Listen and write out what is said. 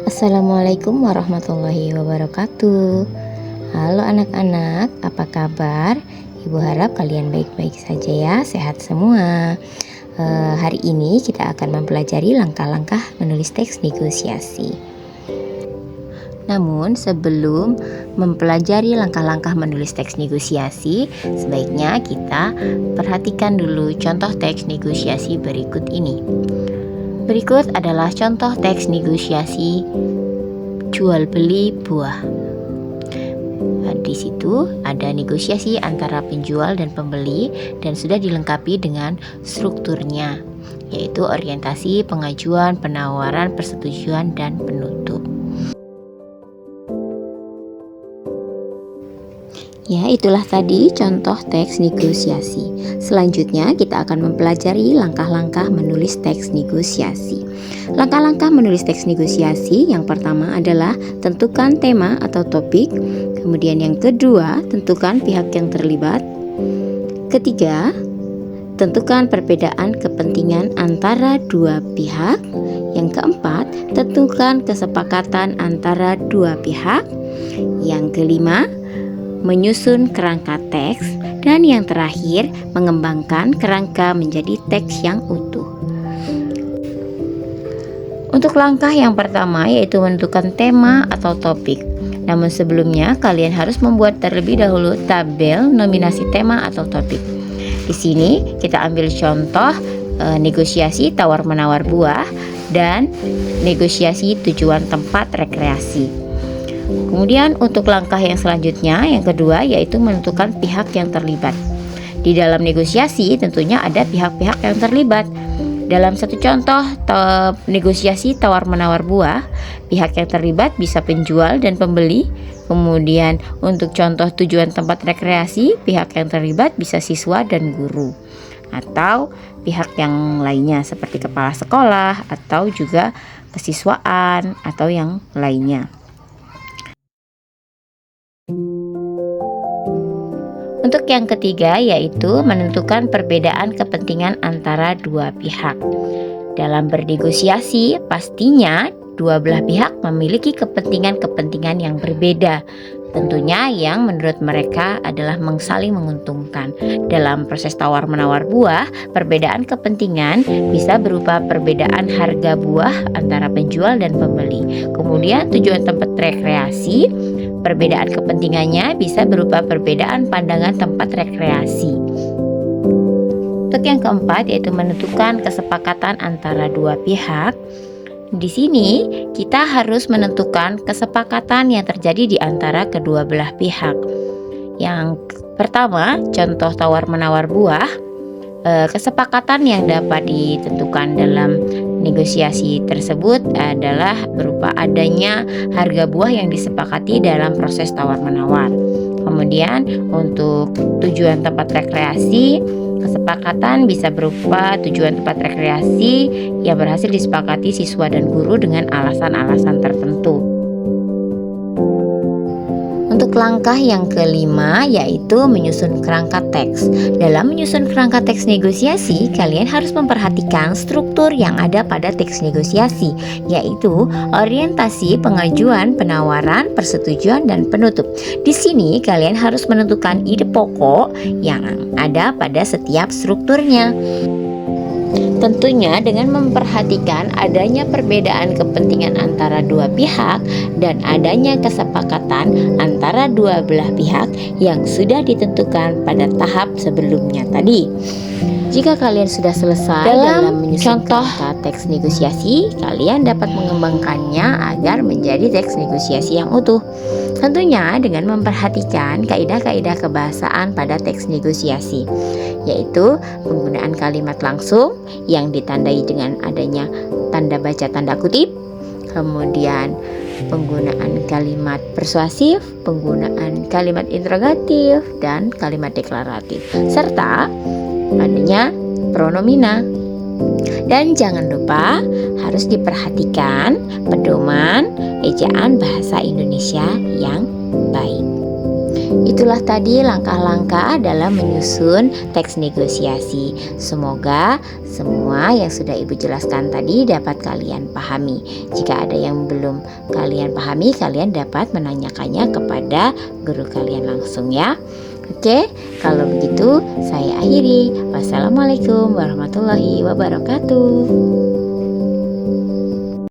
Assalamualaikum warahmatullahi wabarakatuh. Halo anak-anak, apa kabar? Ibu harap kalian baik-baik saja ya, sehat semua. Hari ini kita akan mempelajari langkah-langkah menulis teks negosiasi. Namun sebelum mempelajari langkah-langkah menulis teks negosiasi, sebaiknya kita perhatikan dulu contoh teks negosiasi berikut ini. Berikut adalah contoh teks negosiasi jual beli buah. Di situ ada negosiasi antara penjual dan pembeli dan sudah dilengkapi dengan strukturnya, yaitu orientasi, pengajuan, penawaran, persetujuan, dan penutup. Ya, itulah tadi contoh teks negosiasi. Selanjutnya kita akan mempelajari langkah-langkah menulis teks negosiasi. Langkah-langkah menulis teks negosiasi yang pertama adalah tentukan tema atau topik. Kemudian yang kedua, tentukan pihak yang terlibat. Ketiga, tentukan perbedaan kepentingan antara dua pihak. Yang keempat, tentukan kesepakatan antara dua pihak. Yang kelima, menyusun kerangka teks, dan yang terakhir mengembangkan kerangka menjadi teks yang utuh. Untuk langkah yang pertama yaitu menentukan tema atau topik. Namun sebelumnya kalian harus membuat terlebih dahulu tabel nominasi tema atau topik. Di sini kita ambil contoh negosiasi tawar-menawar buah dan negosiasi tujuan tempat rekreasi. Kemudian untuk langkah yang selanjutnya, yang kedua yaitu menentukan pihak yang terlibat. Di dalam negosiasi tentunya ada pihak-pihak yang terlibat. Dalam satu contoh negosiasi tawar-menawar buah, pihak yang terlibat bisa penjual dan pembeli. Kemudian untuk contoh tujuan tempat rekreasi, pihak yang terlibat bisa siswa dan guru, atau pihak yang lainnya seperti kepala sekolah atau juga kesiswaan atau yang lainnya. Untuk yang ketiga yaitu menentukan perbedaan kepentingan antara dua pihak. Dalam bernegosiasi, pastinya dua belah pihak memiliki kepentingan-kepentingan yang berbeda. Tentunya yang menurut mereka adalah saling menguntungkan. Dalam proses tawar-menawar buah, perbedaan kepentingan bisa berupa perbedaan harga buah antara penjual dan pembeli. Kemudian tujuan tempat rekreasi, perbedaan kepentingannya bisa berupa perbedaan pandangan tempat rekreasi. Untuk yang keempat yaitu menentukan kesepakatan antara dua pihak. Di sini kita harus menentukan kesepakatan yang terjadi di antara kedua belah pihak. Yang pertama, contoh tawar-menawar buah. Kesepakatan yang dapat ditentukan dalam negosiasi tersebut adalah berupa adanya harga buah yang disepakati dalam proses tawar-menawar. Kemudian untuk tujuan tempat rekreasi, kesepakatan bisa berupa tujuan tempat rekreasi yang berhasil disepakati siswa dan guru dengan alasan-alasan tertentu. Untuk langkah yang kelima yaitu menyusun kerangka teks. Dalam menyusun kerangka teks negosiasi, kalian harus memperhatikan struktur yang ada pada teks negosiasi, yaitu orientasi, pengajuan, penawaran, persetujuan, dan penutup. Di sini kalian harus menentukan ide pokok yang ada pada setiap strukturnya. Tentunya dengan memperhatikan adanya perbedaan kepentingan antara dua pihak dan adanya kesepakatan antara dua belah pihak yang sudah ditentukan pada tahap sebelumnya tadi. Jika kalian sudah selesai dalam menyusun kerangka teks negosiasi, kalian dapat mengembangkannya agar menjadi teks negosiasi yang utuh. Tentunya dengan memperhatikan kaidah-kaidah kebahasaan pada teks negosiasi, yaitu penggunaan kalimat langsung yang ditandai dengan adanya tanda baca tanda kutip, kemudian penggunaan kalimat persuasif, penggunaan kalimat interrogatif, dan kalimat deklaratif, serta adanya pronomina. Dan jangan lupa harus diperhatikan pedoman ejaan bahasa Indonesia yang baik. itulah tadi langkah-langkah dalam menyusun teks negosiasi. Semoga semua yang sudah Ibu jelaskan tadi dapat kalian pahami. Jika ada yang belum kalian pahami, kalian dapat menanyakannya kepada guru kalian langsung ya. Oke, kalau begitu saya akhiri. Wassalamualaikum warahmatullahi wabarakatuh.